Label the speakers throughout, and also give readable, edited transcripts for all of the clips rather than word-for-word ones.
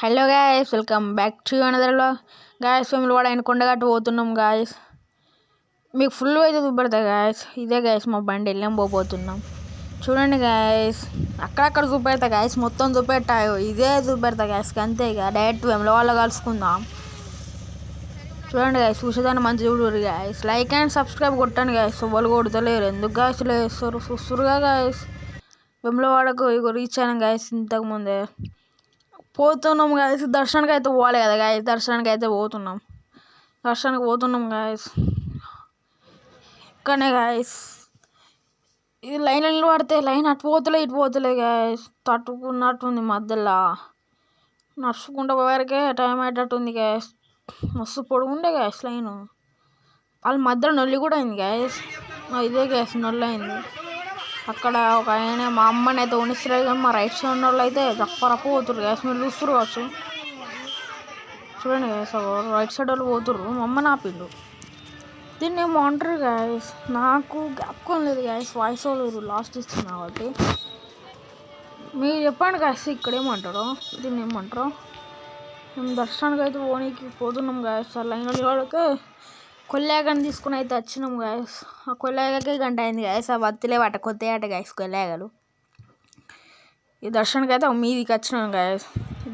Speaker 1: Hello guys, welcome back to another vlog. Guys మేము కూడా ఆయన కొండగట్టు పోతున్నాం గాయస్. మీకు ఫుల్ అయితే చూపెడతా గాయస్. ఇదే గాయస్ మా బండి వెళ్ళాం పోతున్నాం. చూడండి గాయస్, అక్కడక్కడ చూపెడతా గాయస్, మొత్తం చూపెట్టాయో ఇదే చూపెడతా గాయస్. అంతే ఇక డైరెక్ట్ వెమ్లవాడలో కలుసుకుందాం. చూడండి గాయస్, చూసేదాన్ని మంచి చూడరు గాయస్. లైక్ అండ్ సబ్స్క్రైబ్ కొట్టండి గాయస్. వాళ్ళు కొడతలేరు ఎందుకు గాయస్ లేస్తారు చూస్తురుగా గాయస్. వెమ్లవాడకు ఇగో రీచ్ అయినాం గాయస్. ఇంతకుముందే పోతున్నాం గాయస్. దర్శనానికి అయితే పోవాలి కదా గాయస్. దర్శనానికి అయితే పోతున్నాం. గాయస్. ఇక్కడనే గాయస్. ఇది లైన్ పడితే లైన్ అటు పోతలే ఇటు పోతలే గాయస్. తట్టుకున్నట్టుంది మధ్యలో. నడుచుకుంటూ పోయేవరకే టైం అయ్యేటట్టుంది గాయస్. మస్తు పొడుగుండే గాయస్ లైన్. వాళ్ళ మధ్యలో నొల్లి కూడా అయింది గాయస్. ఇదే గ్యాస్ నొల్లి అయింది. అక్కడ ఒక ఆయన మా అమ్మని అయితే ఉనిస్తారు కానీ మా రైట్ సైడ్ ఉన్న వాళ్ళు అయితే రప్ప పోతుర్రు గ్యాస్. మీరు చూస్తురు కావచ్చు. చూడండి గ్యాస్, రైట్ సైడ్ వాళ్ళు పోతుర్రు. మా అమ్మని ఆపిండు. దీన్ని ఏమో అంటారు గ్యాస్, నాకు జ్ఞాపకం లేదు గ్యాస్. వాయిస్ వాళ్ళు లాస్ట్ ఇస్తుంది కాబట్టి మీరు చెప్పండి గ్యాస్. ఇక్కడ ఏమంటారో దీన్ని ఏమంటారో. మేము దర్శనానికి అయితే పోతున్నాం గ్యాస్. లైన్ వాళ్ళకి కొల్లేగని తీసుకుని అయితే వచ్చినాం గాయస్. ఆ కొల్లేగకే గంట అయింది గాయస్. ఆ బత్తిలే వాట కొత్త ఆట గాయస్ కొల్లేగలు. ఈ దర్శనానికి అయితే మీదికి వచ్చినాం గాయస్.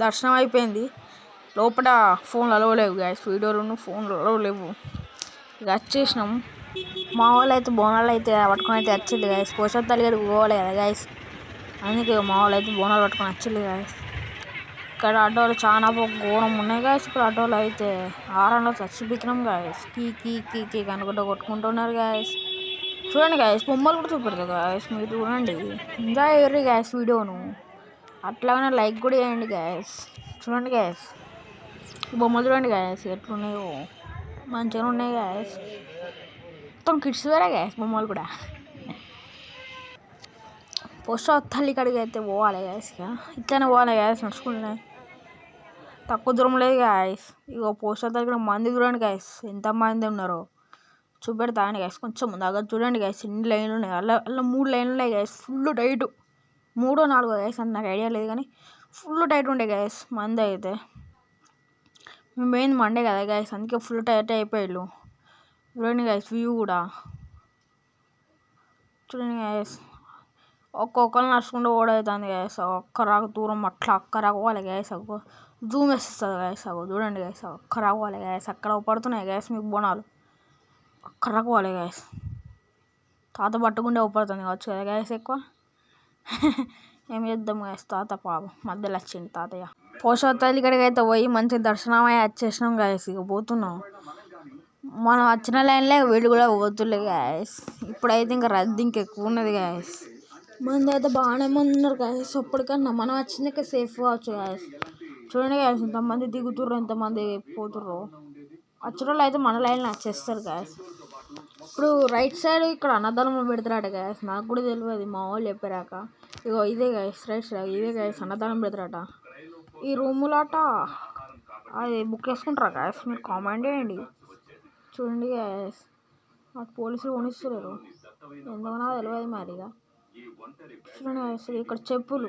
Speaker 1: దర్శనం అయిపోయింది. లోపల ఫోన్లు అలవలేవు గాయస్. వీడియోలు ఫోన్లు అలవలేవు. ఇక వచ్చేసినాం. మా వాళ్ళు అయితే బోనాలు అయితే పట్టుకొని అయితే వచ్చింది గాయస్. పోషత్ తల్లిగడికి పోవాలి కదా గాయస్. అందుకే మా వాళ్ళు అయితే బోనాలు పట్టుకొని వచ్చింది గాయస్. ఇక్కడ ఆటోలు చాలా ఘోరం ఉన్నాయి గాయస్. ఇక్కడ ఆటోలు అయితే ఆరంలో చచ్చిపోతున్నాం గాయస్. కీ కనుకుంటూ కొట్టుకుంటున్నారు గాయస్. చూడండి గాయస్, బొమ్మలు కూడా చూపెడతారు గాయస్. మీరు చూడండి, ఎంజాయ్ అయ్యారు గాయస్ వీడియోను. అట్లాగనే లైక్ కూడా చేయండి గాయస్. చూడండి గాయస్, బొమ్మలు చూడండి గాయస్ ఎట్లున్నాయో. మంచిగా ఉన్నాయి గాయస్. మొత్తం కిడ్స్ వేరే గాయస్ బొమ్మలు కూడా. పోస్ట్ తల్లి కాడికి అయితే పోవాలి గాయస్. ఇట్లానే పోవాలి గాయస్ నడుచుకుంటున్నా. తక్కువ దూరం లేదు గాయస్. ఇగో పోస్టర్ దగ్గర మంది చూడండి గాయస్, ఎంతమంది ఉన్నారో చూపెడతా అని గాయస్. కొంచెం దగ్గర చూడండి గాయస్, ఎన్ని లైన్లు ఉన్నాయి. అలా 3 లైన్లు ఉన్నాయి గాయస్. ఫుల్ టైట్, 3 4 గాయస్ అని నాకు ఐడియా లేదు కానీ ఫుల్ టైట్ ఉండే గాయస్. మంది అయితే మేము పోయింది మండే కదా గాయస్, అందుకే ఫుల్ టైట్ అయిపోయాడు. చూడండి గాయస్, వ్యూ కూడా చూడండి గాయస్. ఒక్కొక్కరు నడుచుకుంటూ ఓడవుతుంది గాయస్. ఒక్కరాకు దూరం అట్లా అక్కరాకు పోవాలి గాయస్. జూమ్ వేస్తుంది గాయస్. చూడండి గాయస్, అక్కరాకు పోవాలి గాయస్. అక్కడ పడుతున్నాయి గాయస్ మీకు బోనాలు. అక్కరాకు పోవాలి గాయస్. తాత పట్టుకుంటే పడుతుంది కావచ్చు కదా గాయస్ ఎక్కువ. ఏం చేద్దాం గాయస్, తాత పాపం మధ్యలో వచ్చింది తాతయ్య. పోషవతల్లి కాడికి అయితే పోయి మంచిగా దర్శనం అయ్యి వచ్చేసినాం గాయస్. ఇక పోతున్నాం. మనం వచ్చిన లైన్లే వీళ్ళు కూడా పోతులే గాయస్. ఇప్పుడైతే ఇంకా రద్దీ ఇంకెక్కువ ఉన్నది గాయస్. మంది అయితే బాగానే మంది ఉన్నారు గాయస్. అప్పటికన్నా మనం వచ్చిందకే సేఫ్ కావచ్చు గాయస్. చూడండి గాయస్, ఎంతమంది దిగుతుర్రు, ఎంతమంది పోతుర్రు. వచ్చిన వాళ్ళు అయితే మన లైన్లో వచ్చేస్తారు గాయస్. ఇప్పుడు రైట్ సైడ్ ఇక్కడ అన్నదానం పెడతారట గాయస్. నాకు కూడా తెలియదు, మా వాళ్ళు చెప్పారాక. ఇగో ఇదే గాయస్ రైట్ సైడ్, ఇదే గాయస్ అన్నదానం పెడతారట. ఈ రూములాట అది బుక్ చేసుకుంటారా గాయస్. మీరు కామెంట్ చేయండి. చూడండి గాయస్, మాకు పోలీసులు కొనిస్తున్నారు ఎందుకన్నా తెలియదు మరి. ఇక చూడండి గాయస్, ఇక్కడ చెప్పులు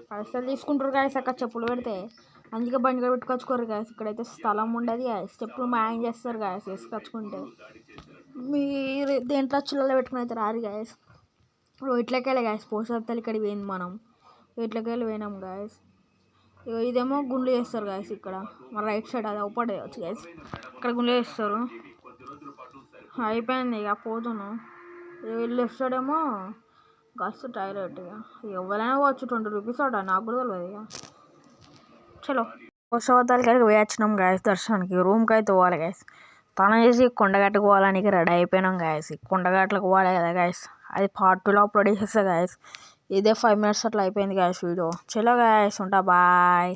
Speaker 1: పైసలు తీసుకుంటారు గాయస్. అక్కడ చెప్పులు పెడితే అందుకే బండి కూడా పెట్టుకొచ్చుకోరు గాయస్. ఇక్కడైతే స్థలం ఉండదు గాయస్. చెప్పులు మాయం చేస్తారు గాయస్ వేసుకొచ్చుకుంటే. మీరు దేంట్లో చిల్లలు పెట్టుకుని అయితే రారు గాయస్. ఇప్పుడు ఇట్లకి వెళ్ళి గాయస్, పోషవతల్లి ఇక్కడికి పోయింది. మనం ఇట్లకి వెళ్ళి పోయినాం గాయస్. ఇదేమో గుండ్లు చేస్తారు గాయస్. ఇక్కడ మన రైట్ సైడ్ అది ఒకటి వచ్చు గాయస్. ఇక్కడ గుండ్లు చేస్తారు. అయిపోయింది ఇక పోతున్నాం. లెఫ్ట్ సైడ్ ఏమో గస్తు టాయిలెట్. ఇక ఎవరైనా పోవచ్చు, 20 రూపీస్ అట. నాకు కూడా తెలియదు. ఇక చలో పోషవతల్లి కాడికి పోయి వచ్చినాం గాయస్. దర్శనానికి రూమ్కి అయితే పోవాలి గాయస్. తనం చేసి కొండగట్టుకు పోవడానికి రెడీ అయిపోయినాం గాయస్. కొండగట్లకు పోవాలి కదా గాయస్. అది part 2లో అప్లోడ్ చేసేస్తా గాయస్. ఇదే 5 minutes అట్లా అయిపోయింది గాయస్ వీడియో. చలో గాయస్, ఉంటా బాయ్.